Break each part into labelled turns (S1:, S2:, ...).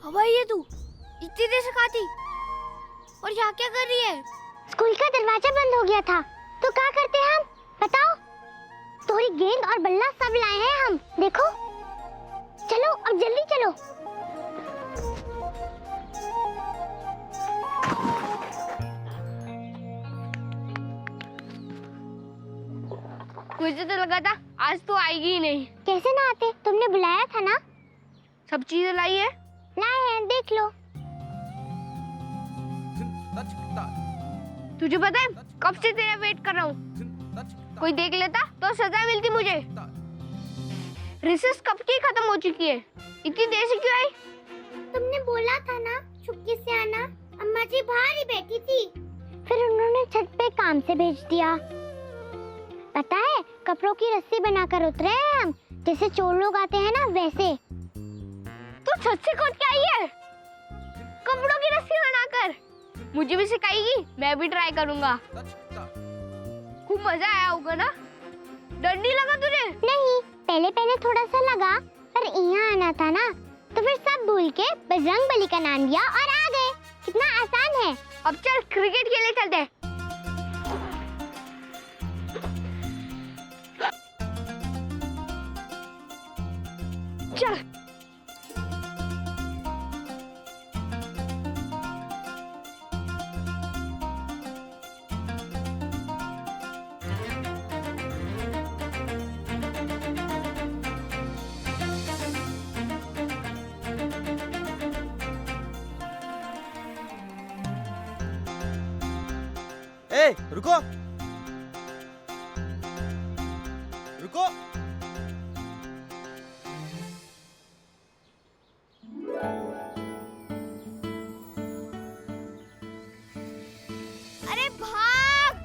S1: हवा ये तू इतनी देर से कहाँ थी और यहाँ क्या कर रही है?
S2: स्कूल का दरवाजा बंद हो गया था तो क्या करते हम बताओ? तोरी गेंद और बल्ला सब लाए हैं हम। देखो चलो अब जल्दी चलो।
S1: मुझे तो लगा था आज तो आएगी ही नहीं।
S2: कैसे ना आते, तुमने बुलाया था ना।
S1: सब चीजें लाई है?
S2: लाए हैं, देख लो।
S1: तुझे पता है कब से तेरा वेट कर रहा हूँ। कोई देख लेता तो सजा मिलती मुझे। रिसेस कब की खत्म हो चुकी है, इतनी देर से क्यों आई?
S2: तुमने बोला था ना चुपके से आना। अम्मा जी बाहर ही बैठी थी, फिर उन्होंने छत पे काम से भेज दिया। पता है कपड़ों की रस्सी बनाकर उतरे हैं हम, जैसे चोर लोग आते हैं ना वैसे।
S1: तू छत से कूद के आई है कपड़ों की रस्सी बनाकर? मुझे भी सिखाएगी, मैं भी ट्राई करूंगा। खूब मजा आया होगा ना? डर नहीं लगा तुझे?
S2: नहीं, पहले पहले थोड़ा सा लगा, पर यहाँ आना था ना तो फिर सब भूल के बजरंगबली का नाम लिया और आ गए। कितना आसान है।
S1: अब चल क्रिकेट खेलने चलते हैं। चल।
S3: ए, रुको रुको।
S1: अरे भाग!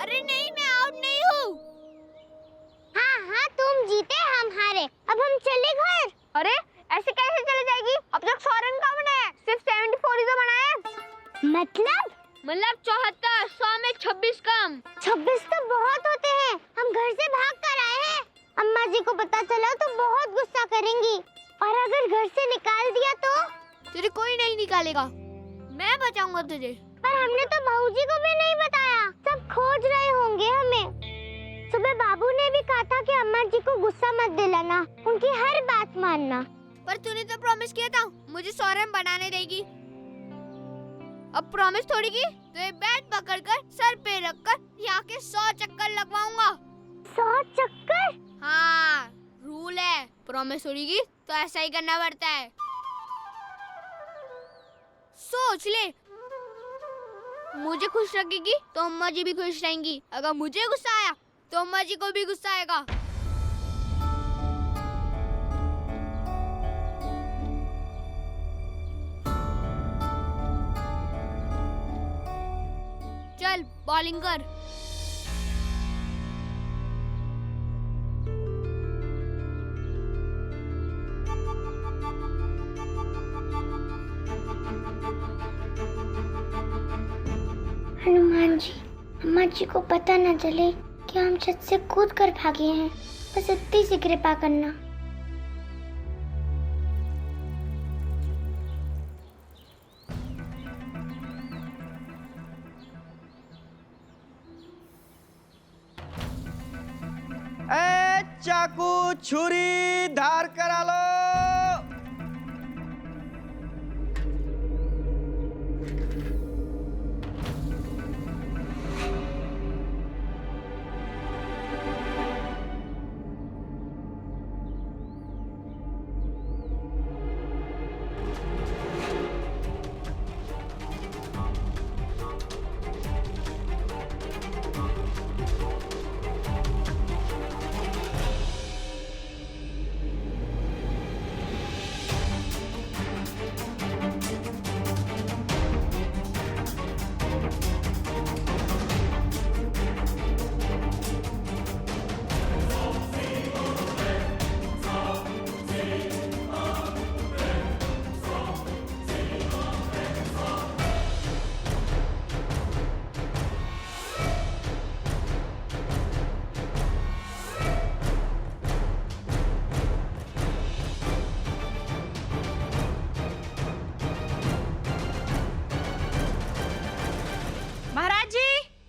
S1: अरे नहीं, मैं आउट नहीं हूँ।
S2: हाँ हाँ तुम जीते, हम हारे। अब हम चले घर।
S1: अरे ऐसे कैसे चले जाएगी? अब तक 100 रन का बना है, सिर्फ 74 ही तो बना है।
S2: मतलब
S1: 74, 100 में 26 कम।
S2: 26 तो बहुत होते हैं। हम घर से भाग कर आए हैं। अम्मा जी को पता चला तो बहुत गुस्सा करेंगी, और अगर घर से निकाल दिया तो?
S1: तुझे कोई नहीं निकालेगा, मैं बचाऊंगा तुझे।
S2: पर हमने तो भाऊजी को भी नहीं बताया, सब खोज रहे होंगे हमें। सुबह बाबू ने भी कहा था कि अम्मा जी को गुस्सा मत दिलाना, उनकी हर बात मानना।
S1: पर तूने तो प्रॉमिस किया था मुझे 100 रन बनाने देगी। अब प्रॉमिस थोड़ी की, तो ये बैट पकड़कर सर पे रखकर यहाँ के 100 चक्कर लगवाऊंगा।
S2: 100 चक्कर?
S1: हाँ, रूल है। प्रॉमिस थोड़ी की तो ऐसा ही करना पड़ता है। सोच ले, मुझे खुश रखेगी तो अम्मा जी भी खुश रहेंगी। अगर मुझे गुस्सा आया तो अम्मा जी को भी गुस्सा आएगा। चल बॉलिंग कर।
S2: हनुमान जी, अम्मा जी को पता न चले कि हम छत से कूद कर भागे हैं, बस इतनी सी कृपा करना।
S3: ए, चाकू छुरी धार करा लो।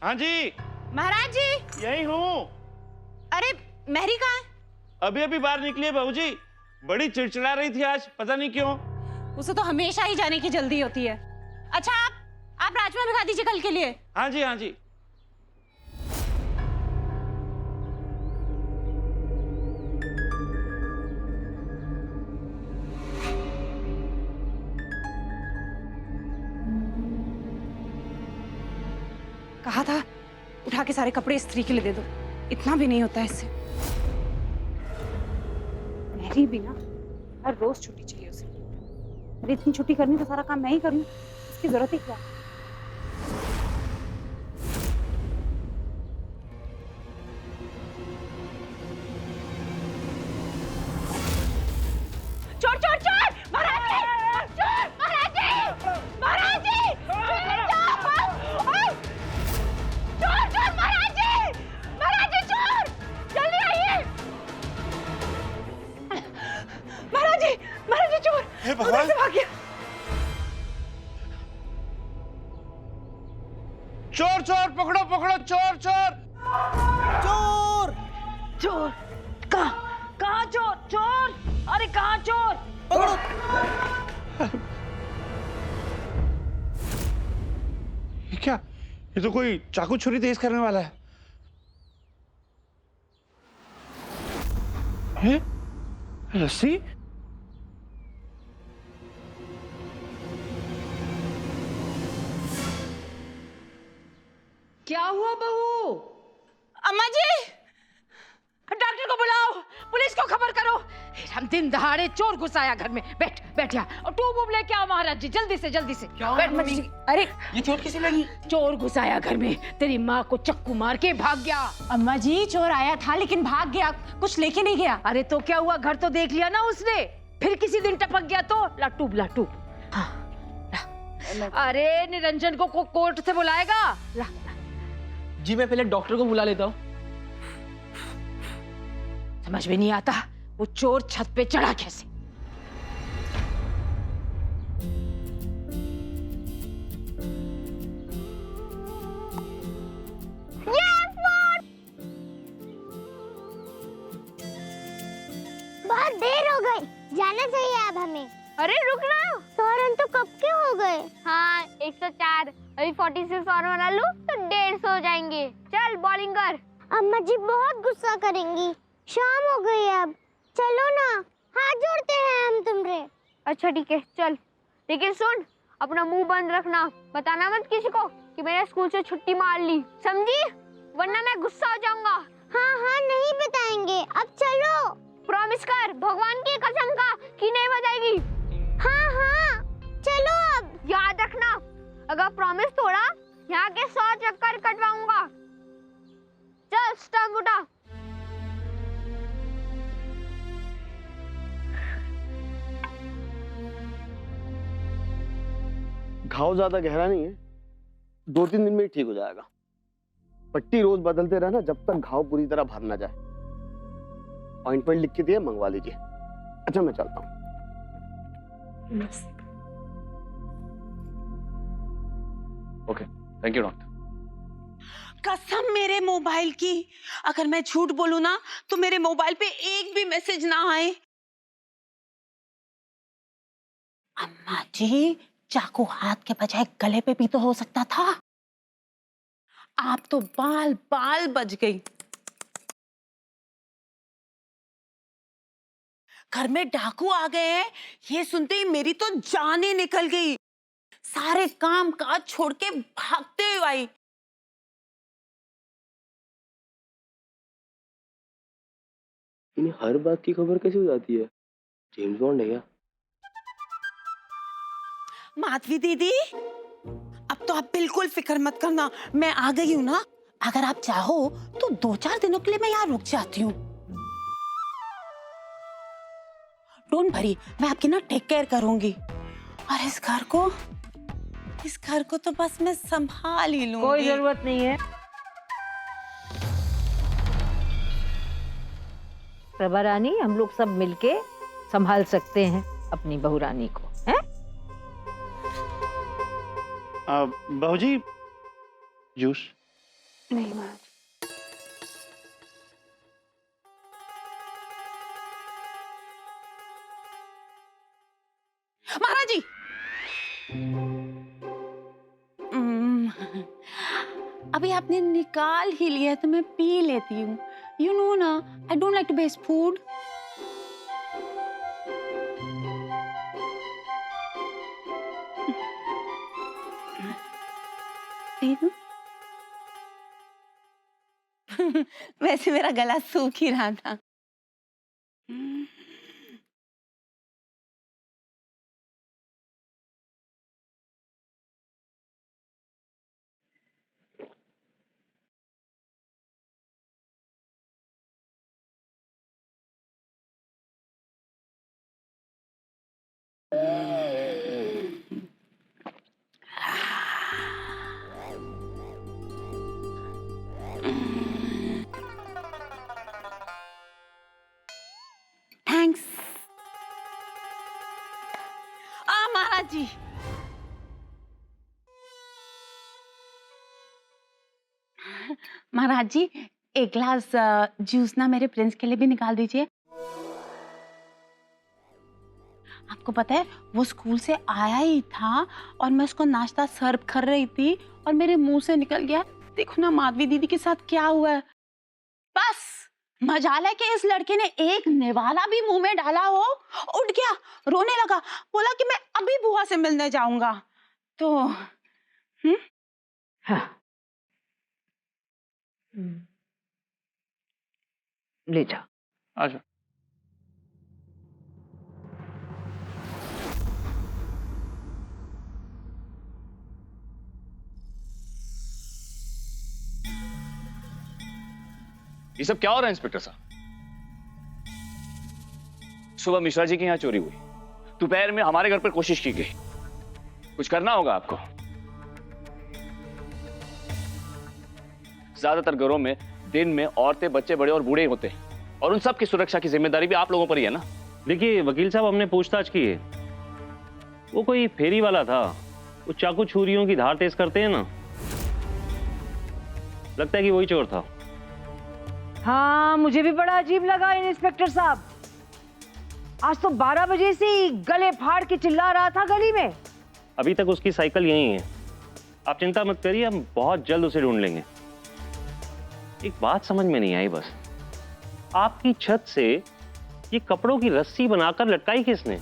S4: हाँ जी,
S5: महाराज जी।
S4: यही हूँ।
S5: अरे मेहरी कहाँ है?
S4: अभी अभी बाहर निकली है बहू जी। बड़ी चिड़चिड़ा रही थी आज, पता नहीं क्यों।
S5: उसे तो हमेशा ही जाने की जल्दी होती है। अच्छा आप राजमा भिगा दीजिए कल के लिए।
S4: हाँ जी, हाँ जी।
S5: कहा था उठा के सारे कपड़े इस्त्री के लिए दे दो, इतना भी नहीं होता है इससे। मेरी भी ना हर रोज छुट्टी चाहिए उसे। अरे इतनी छुट्टी करनी तो सारा काम मैं ही करूँ, इसकी जरूरत ही क्या? चोर चोर चोर! महाराज जी! चोर! महाराज जी! महाराज जी! चोर चोर! महाराज जी! महाराज जी चोर! जल्दी आइए! महाराज जी चोर!
S4: हे भगवान!
S5: उधर से भाग गया।
S4: चोर चोर, पकड़ो पकड़ो, चोर चोर!
S3: चोर!
S5: चोर कहाँ चोर? चोर! अरे कहाँ चोर?
S3: पकड़ो!
S4: ये क्या? ये तो कोई चाकू छुरी तेज करने वाला है। हैं? रस्सी?
S5: क्या हुआ बहू? अम्मा जी, डॉक्टर को बुलाओ, पुलिस को खबर करो। हम दिन दहाड़े चोर घुसाया घर में। बैठ बैठ यहाँ और ट्यूब वूब लेके आओ महाराज जी, जल्दी से जल्दी से। बैठ मम्मी। अरे
S3: ये चोट किसे लगी?
S5: चोर घुसाया घर में, तेरी माँ को चक्कू मार के भाग गया। अम्मा जी चोर आया था लेकिन भाग गया, कुछ लेके नहीं गया। अरे तो क्या हुआ, घर तो देख लिया ना उसने, फिर किसी दिन टपक गया तो लाटू लाटू। हाँ अरे निरंजन को कोर्ट से बुलाएगा। ला
S3: जी मैं पहले डॉक्टर को बुला लेता हूँ।
S5: समझ में नहीं आता वो चोर छत पे चढ़ा कैसे।
S2: बहुत देर हो गई, जाना चाहिए अब हमें।
S1: अरे रुक ना,
S2: सोरन तो कब के हो गए?
S1: हाँ 104, अभी 46 और बना लूं तो 150 हो जाएंगे। चल बॉलिंग कर।
S2: अम्मा जी बहुत गुस्सा करेंगी। शाम हो गई अब, चलो ना, हाथ जोड़ते हैं हम तुमसे।
S1: अच्छा ठीक है चल, लेकिन सुन अपना मुंह बंद रखना, बताना मत किसी को कि मैंने स्कूल से छुट्टी मार ली, समझी? वरना मैं गुस्सा हो जाऊंगा।
S2: हाँ हाँ नहीं बताएंगे, अब चलो।
S1: प्रॉमिस कर भगवान की कसम का कि नहीं बताएगी।
S2: हाँ हाँ चलो अब।
S1: याद रखना, अगर प्रॉमिस तोड़ा यहाँ के 100 चक्कर कटवाऊंगा। चल स्टंप उठा।
S6: घाव ज्यादा गहरा नहीं है, 2-3 दिन में ही ठीक हो जाएगा। पट्टी रोज बदलते रहना जब तक घाव पूरी तरह भर ना जाए। ऑइंटमेंट लिख के दिया, मंगवा लीजिए। अच्छा मैं चलता हूँ।
S4: Okay, thank you doctor.
S7: कसम मेरे मोबाइल की, अगर मैं झूठ बोलूं ना तो मेरे मोबाइल पे एक भी मैसेज ना आए। अम्मा जी चाकू हाथ के बजाय गले पे भी तो हो सकता था। आप तो बाल बाल बच गई। घर में डाकू आ गए हैं, ये सुनते ही मेरी तो जान ही निकल गई। सारे काम काज छोड़ के भागते हुए आई।
S6: इन्हें हर बात की खबर कैसे हो जाती है? जेम्स बॉन्ड है क्या?
S7: माधवी दीदी, अब तो आप बिल्कुल फिक्र मत करना, मैं आ गई हूँ ना। अगर आप चाहो तो 2-4 दिनों के लिए मैं यहाँ रुक जाती हूँ। डोंट वरी, मैं आपकी ना टेक केयर करूंगी। और इस घर को तो बस मैं संभाल ही लूंगी।
S5: कोई जरूरत नहीं है। प्रभा रानी, हम लोग सब मिलके संभाल सकते हैं अपनी बहू रानी को, हैं?
S4: बहू जी, जूस।
S5: नहीं महाराज।
S7: महाराज जी, अभी आपने निकाल ही लिया तो मैं पी लेती हूँ। यू नो ना, I don't like to waste food. वैसे मेरा गला सूख ही रहा था। थैंक्स। महाराज जी, महाराज जी एक गिलास जूस ना मेरे प्रिंस के लिए भी निकाल दीजिए। आपको पता है वो स्कूल से आया ही था और मैं उसको नाश्ता सर्व कर रही थी और मेरे मुंह से निकल गया। देखो ना माधवी दीदी के साथ क्या हुआ है। बस मजाल है कि इस लड़के ने एक निवाला भी मुंह में डाला हो, उठ गया, रोने लगा, बोला कि मैं अभी बुआ से मिलने जाऊंगा। तो
S5: हाँ। ले जा।
S4: अच्छा।
S8: ये सब क्या हो रहा है इंस्पेक्टर साहब? सुबह मिश्रा जी के यहाँ चोरी हुई, दोपहर में हमारे घर पर कोशिश की गई। कुछ करना होगा आपको। ज्यादातर घरों में दिन में औरतें, बच्चे, बड़े और बूढ़े होते हैं और उन सब की सुरक्षा की जिम्मेदारी भी आप लोगों पर ही है ना।
S4: देखिए वकील साहब, हमने पूछताछ की है। वो कोई फेरी वाला था। वो चाकू छुरियों की धार तेज करते हैं ना, लगता है कि वही चोर था।
S5: हाँ, मुझे भी बड़ा अजीब लगा इंस्पेक्टर साहब। आज तो 12 बजे से ही गले फाड़ के चिल्ला रहा था गली में।
S4: अभी तक उसकी साइकिल यहीं है। आप चिंता मत करिए, हम बहुत जल्द उसे ढूंढ लेंगे। एक बात समझ में नहीं आई बस, आपकी छत से ये कपड़ों की रस्सी बनाकर लटकाई किसने?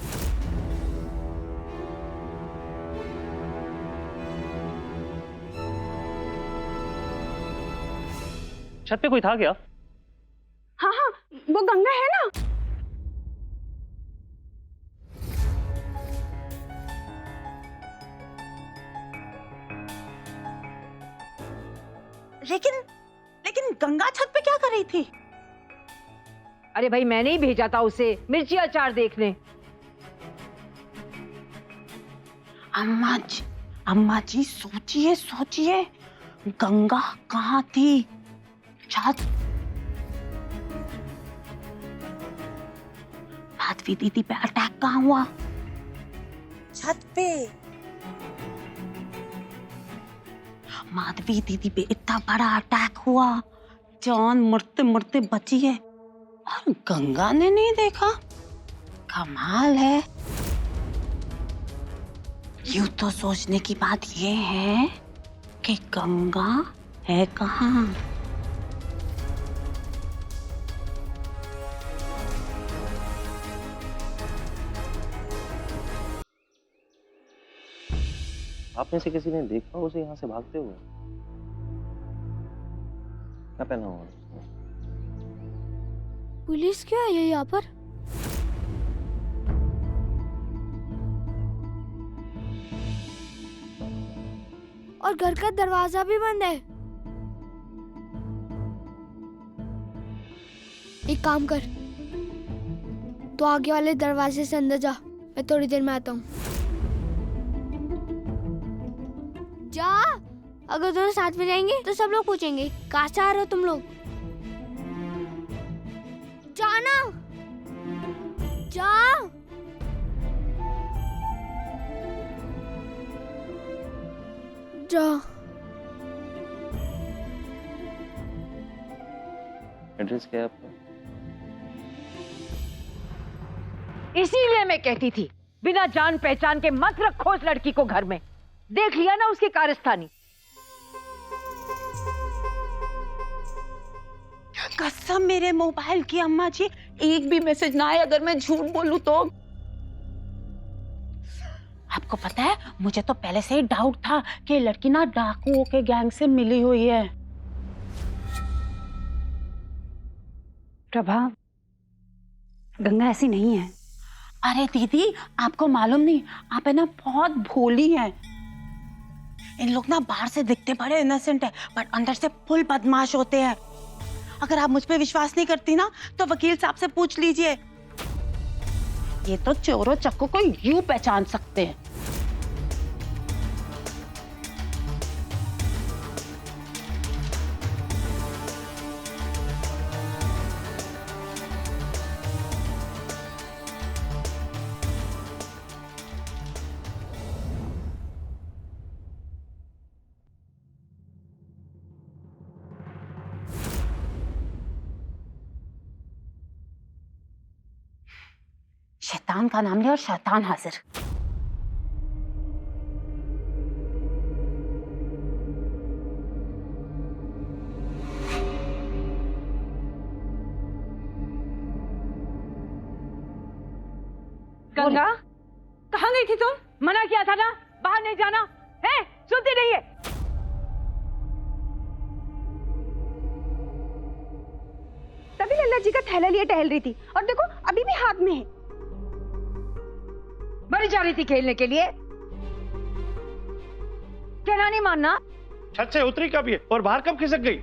S4: छत पे कोई था क्या?
S5: हाँ हाँ, वो गंगा है ना।
S7: लेकिन गंगा छत पे क्या कर रही थी?
S5: अरे भाई, मैंने ही भेजा था उसे मिर्ची अचार देखने।
S7: अम्मा जी सोचिए गंगा कहाँ थी? छत। माधवी दीदी पे अटैक कहाँ हुआ? छत पे। माधवी दीदी पे इतना बड़ा अटैक हुआ, जान मरते मरते बची है और गंगा ने नहीं देखा। कमाल है। यूं तो सोचने की बात ये है कि गंगा है कहाँ?
S4: आप में से किसी ने देखा उसे यहाँ से भागते हुए? क्या पहना हुआ?
S1: पुलिस क्यों आई है यहाँ पर? और घर का दरवाजा भी बंद है। एक काम कर, तो आगे वाले दरवाजे से अंदर जा, मैं थोड़ी देर में आता हूँ। जा, अगर दोनों साथ में जाएंगे तो सब लोग पूछेंगे कहाँ से आ रहे हो तुम लोग। जाना, जा। जा।
S4: एड्रेस क्या है आपका?
S5: इसीलिए मैं कहती थी बिना जान पहचान के मत रखो उस लड़की को घर में। देख लिया ना उसकी कारस्तानी।
S7: कसम मेरे मोबाइल की अम्मा जी, एक भी मैसेज ना आए अगर मैं झूठ बोलूं तो। आपको पता है, मुझे तो पहले से ही डाउट था कि ये लड़की ना डाकुओं के गैंग से मिली हुई है।
S5: प्रभा, गंगा ऐसी नहीं है।
S7: अरे दीदी, आपको मालूम नहीं, आप है ना बहुत भोली हैं। इन लोग ना बाहर से दिखते बड़े इनोसेंट है, बट अंदर से फुल बदमाश होते हैं। अगर आप मुझ पे विश्वास नहीं करती ना, तो वकील साहब से पूछ लीजिए। ये तो चोरों चक्कों को यूं पहचान सकते हैं। शैतान का नाम लिया और शैतान हाजिर।
S5: गंगा, कहाँ गई थी तुम? मना किया था ना बाहर नहीं जाना है, सुनती नहीं है।
S1: तभी लल्ला जी का थैला लिए टहल रही थी और देखो अभी भी हाथ में है।
S5: बड़ी जा रही थी खेलने के लिए। कहना नहीं मानना।
S8: छत से उतरी कब ये और बाहर कब खिसक गई?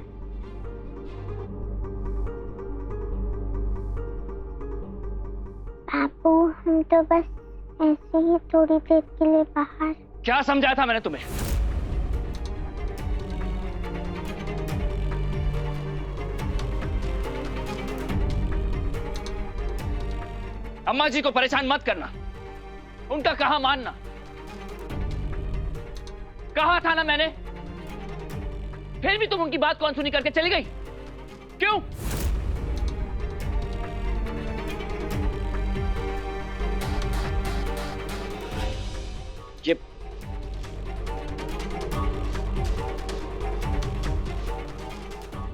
S2: बापू, हम तो बस ऐसे ही थोड़ी देर के लिए बाहर।
S8: क्या समझाया था मैंने तुम्हें? अम्मा जी को परेशान मत करना, उनका कहा मानना। कहा था ना मैंने, फिर भी तुम उनकी बात कौन सुनी करके चली गई? क्यों?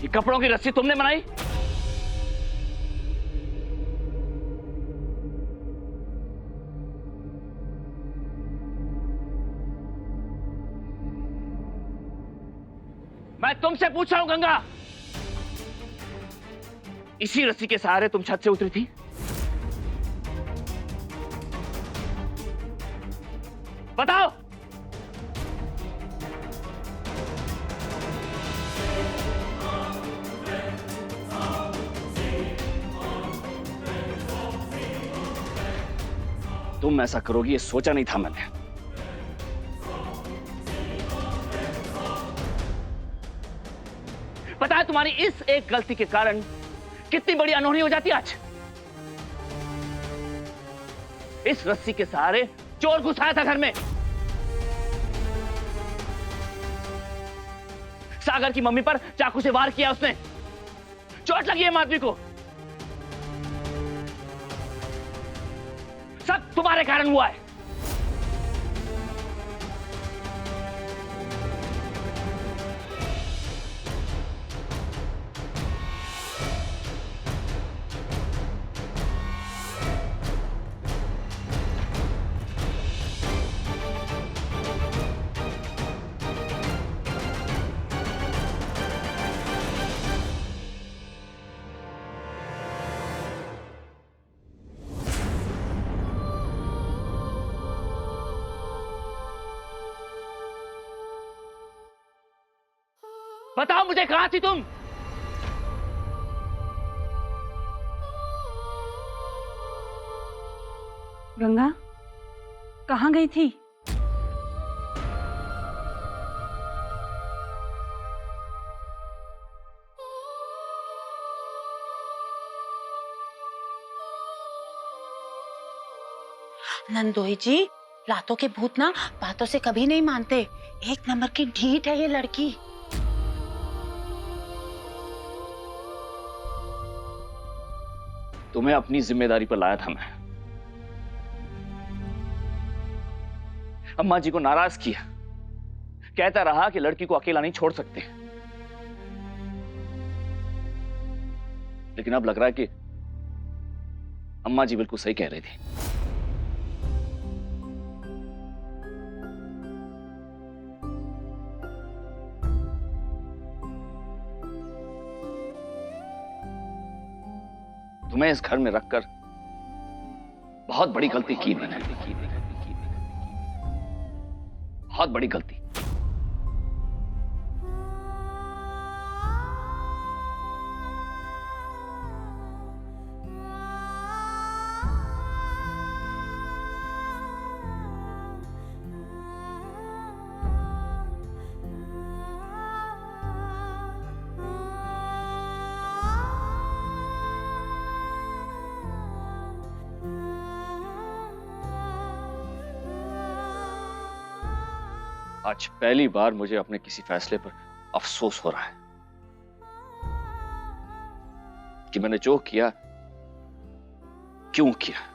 S8: ये कपड़ों की रस्सी तुमने बनाई? मैं तुमसे पूछ रहा हूं गंगा, इसी रस्सी के सहारे तुम छत से उतरी थी? बताओ। तुम ऐसा करोगी ये सोचा नहीं था मैंने। पता है तुम्हारी इस एक गलती के कारण कितनी बड़ी अनहोनी हो जाती आज। इस रस्सी के सहारे चोर घुसाया था घर में। सागर की मम्मी पर चाकू से वार किया उसने, चोट लगी है आदमी को। सब तुम्हारे कारण हुआ है। बताओ मुझे, कहां थी तुम?
S5: गंगा, कहां गई थी?
S7: नंदोई जी, लातों के भूत ना बातों से कभी नहीं मानते। एक नंबर की ढीठ है ये लड़की।
S8: तुम्हें अपनी जिम्मेदारी पर लाया था मैं। अम्मा जी को नाराज किया, कहता रहा कि लड़की को अकेला नहीं छोड़ सकते, लेकिन अब लग रहा है कि अम्मा जी बिल्कुल सही कह रही थी। तुम्हें इस घर में रखकर बहुत बड़ी गलती की मैंने, बहुत बड़ी गलती। आज पहली बार मुझे अपने किसी फैसले पर अफसोस हो रहा है कि मैंने जो किया क्यों किया।